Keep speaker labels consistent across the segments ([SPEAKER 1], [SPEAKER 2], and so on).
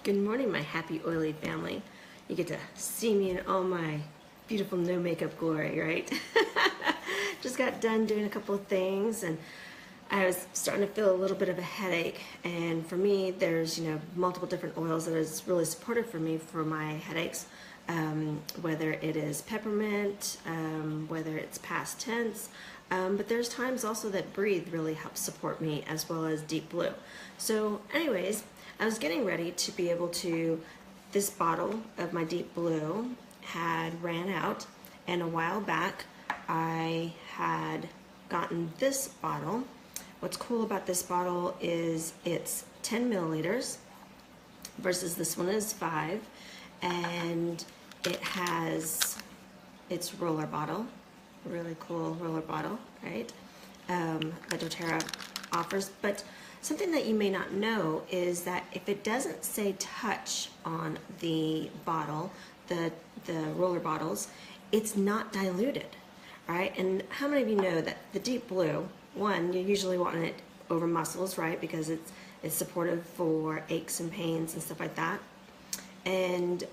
[SPEAKER 1] Good morning, my happy oily family. You get to see me in all my beautiful no makeup glory, right? Just got done doing a couple of things and I was starting to feel a little bit of a headache, and for me there's multiple different oils that is really supportive for me for my headaches, whether it is peppermint, whether it's past tense, but there's times also that Breathe really helps support me, as well as Deep Blue. So anyways, I was getting ready to be able to, this bottle of my Deep Blue had ran out, and a while back I had gotten this bottle. What's cool about this bottle is it's 10 milliliters versus this one is 5, and it has its roller bottle, really cool roller bottle, right? That doTERRA offers. But something that you may not know is that if it doesn't say touch on the bottle, the roller bottles, it's not diluted, right? And how many of you know that the Deep Blue, one, you usually want it over muscles, right? Because it's supportive for aches and pains and stuff like that. And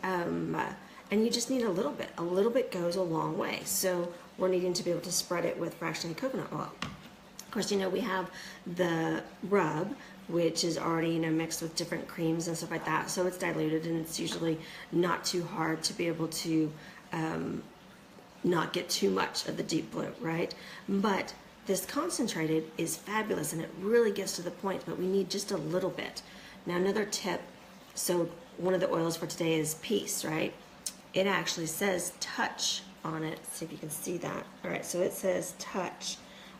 [SPEAKER 1] you just need a little bit. A little bit goes a long way. So we're needing to be able to spread it with fractionated coconut oil. Of course, we have the rub, which is already mixed with different creams and stuff like that. So it's diluted, and it's usually not too hard to be able to not get too much of the Deep Blue, right? But this concentrated is fabulous, and it really gets to the point, but we need just a little bit. Now, another tip, so one of the oils for today is Peace, right? It actually says touch on it. Let's see if you can see that. All right, so it says touch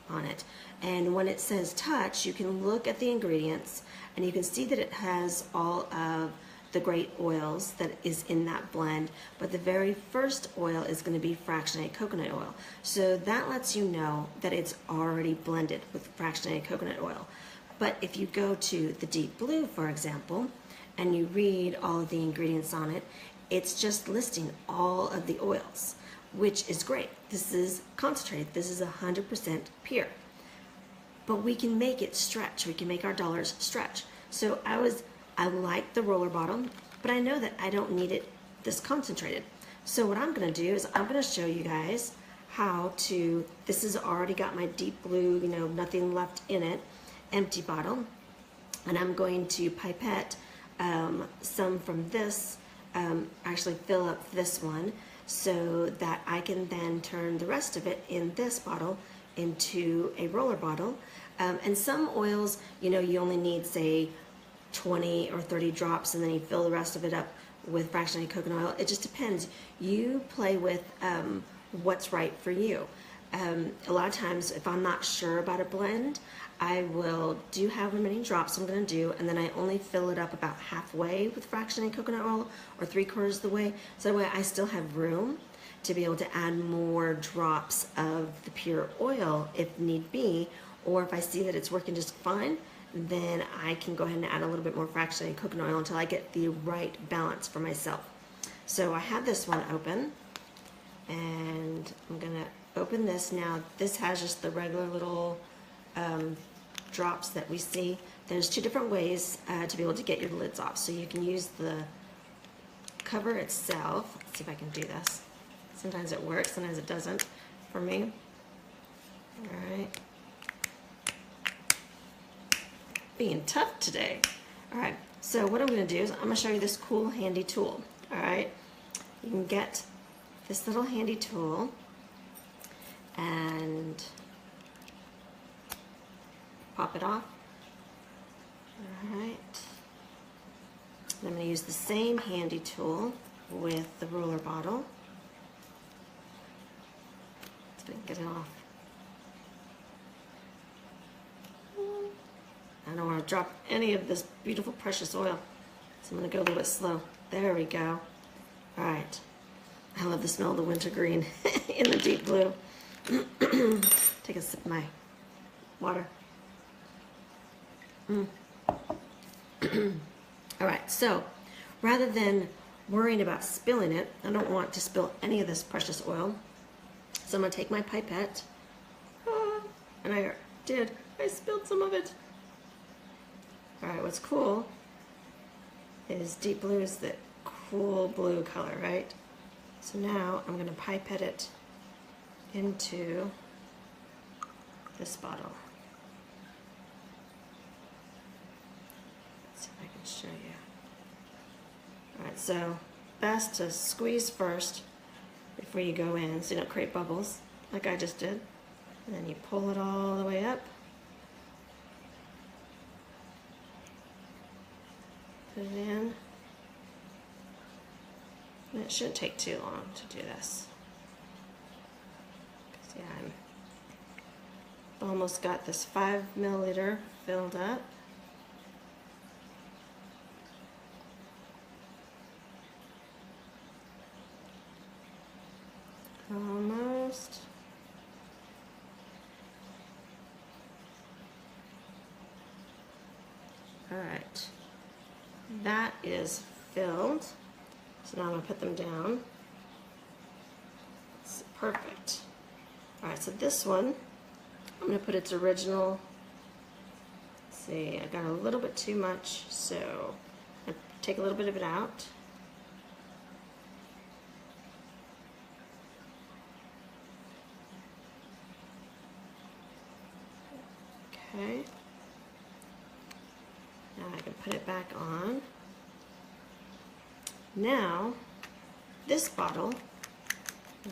[SPEAKER 1] on it. And when it says touch, you can look at the ingredients, and you can see that it has all of the great oils that is in that blend, but the very first oil is going to be fractionated coconut oil. So that lets you know that it's already blended with fractionated coconut oil. But if you go to the Deep Blue, for example, and you read all of the ingredients on it, it's just listing all of the oils, which is great. This is concentrated. This is 100% pure. But we can make it stretch. We can make our dollars stretch. So I like the roller bottle, but I know that I don't need it this concentrated. So what I'm going to do is I'm going to show you guys how to, this has already got my Deep Blue, nothing left in it, empty bottle. And I'm going to pipette some from this, actually fill up this one, so that I can then turn the rest of it in this bottle into a roller bottle. And some oils, you only need, say, 20 or 30 drops, and then you fill the rest of it up with fractionated coconut oil. It just depends. You play with what's right for you. A lot of times, if I'm not sure about a blend, I will do however many drops I'm going to do, and then I only fill it up about halfway with fractionated coconut oil, or 3/4 of the way, so that way I still have room to be able to add more drops of the pure oil if need be, or if I see that it's working just fine, then I can go ahead and add a little bit more fractionated coconut oil until I get the right balance for myself. So I have this one open, and I'm gonna open this now. This has just the regular little drops that we see. There's two different ways to be able to get your lids off. So you can use the cover itself. Let's see if I can do this. Sometimes it works, sometimes it doesn't for me. All right. Being tough today. All right, so what I'm going to do is I'm going to show you this cool handy tool. All right, you can get this little handy tool and pop it off. All right, and I'm going to use the same handy tool with the roller bottle. Let's see if I can get it off. I don't want to drop any of this beautiful precious oil, so I'm going to go a little bit slow. There we go. All right. I love the smell of the wintergreen in the Deep Blue. Take a sip of my water. All right, so rather than worrying about spilling it, I don't want to spill any of this precious oil. So I'm going to take my pipette, and I spilled some of it. All right, what's cool is deep blue is the cool blue color, right? So now I'm going to pipette it into this bottle. Let's see if I can show you. Alright, so best to squeeze first before you go in so you don't create bubbles like I just did. And then you pull it all the way up. Put it in. And it shouldn't take too long to do this. Yeah, I've almost got this 5 milliliter filled up. Almost. All right, that is filled. So now I'm gonna put them down. It's perfect. All right, so this one, I'm gonna put its original, let's see, I got a little bit too much, so I take a little bit of it out. Okay. Now I can put it back on. Now, this bottle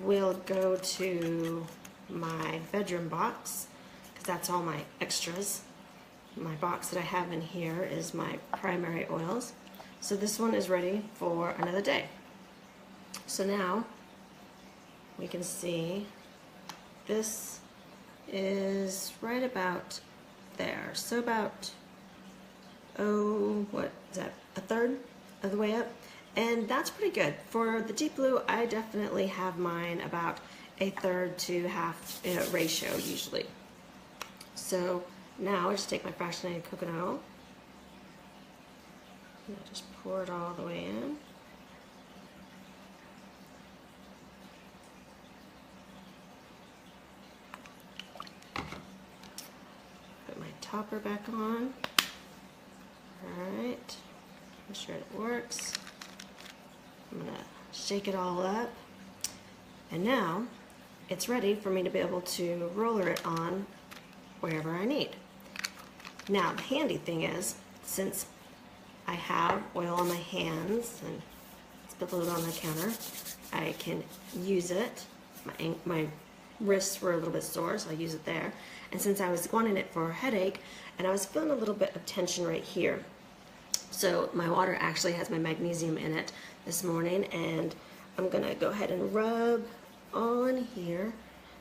[SPEAKER 1] will go to my bedroom box, because that's all my extras. My box that I have in here is my primary oils. So this one is ready for another day. So now, we can see this is right about there. So about, oh, what is that, a third of the way up? And that's pretty good. For the deep blue, I definitely have mine about a third to half ratio usually. So now I just take my fractionated coconut oil and I just pour it all the way in. Put my topper back on. Alright, make sure it works. I'm going to shake it all up, and now it's ready for me to be able to roller it on wherever I need. Now the handy thing is, since I have oil on my hands and spilled it on the counter, I can use it. My wrists were a little bit sore, so I use it there. And since I was wanting it for a headache, and I was feeling a little bit of tension right here, so my water actually has my magnesium in it this morning, and I'm gonna go ahead and rub on here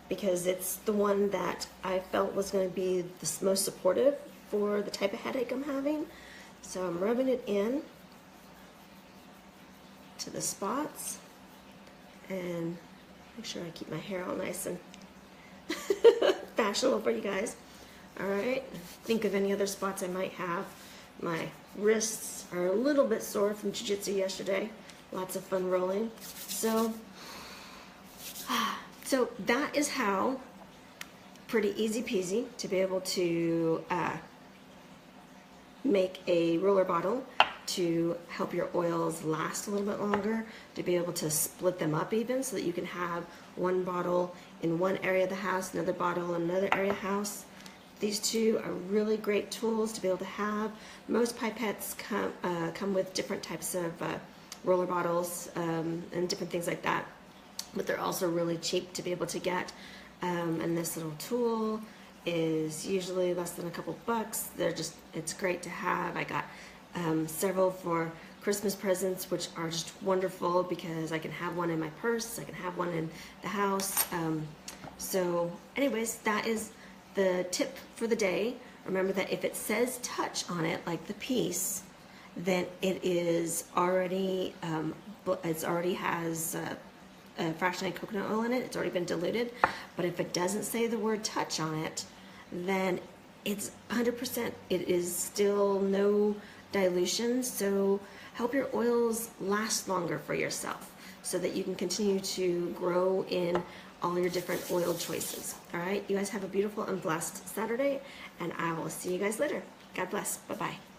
[SPEAKER 1] because it's the one that I felt was gonna be the most supportive for the type of headache I'm having. So I'm rubbing it in to the spots and make sure I keep my hair all nice and fashionable for you guys. All right, think of any other spots I might have. My wrists are a little bit sore from jiu-jitsu yesterday. Lots of fun rolling. So that is how, pretty easy peasy, to be able to make a roller bottle to help your oils last a little bit longer, to be able to split them up even so that you can have one bottle in one area of the house, another bottle in another area of the house. These two are really great tools to be able to have. Most pipettes come with different types of roller bottles and different things like that, but they're also really cheap to be able to get. And this little tool is usually less than a couple bucks. It's great to have. I got several for Christmas presents, which are just wonderful because I can have one in my purse, I can have one in the house. So anyways, that is the tip for the day. Remember that if it says touch on it, like the piece, then it is already, it already has fractionated coconut oil in it. It's already been diluted. But if it doesn't say the word touch on it, then it's 100%. It is still no dilution. So help your oils last longer for yourself so that you can continue to grow in all your different oil choices. All right, you guys have a beautiful and blessed Saturday, and I will see you guys later. God bless. Bye-bye.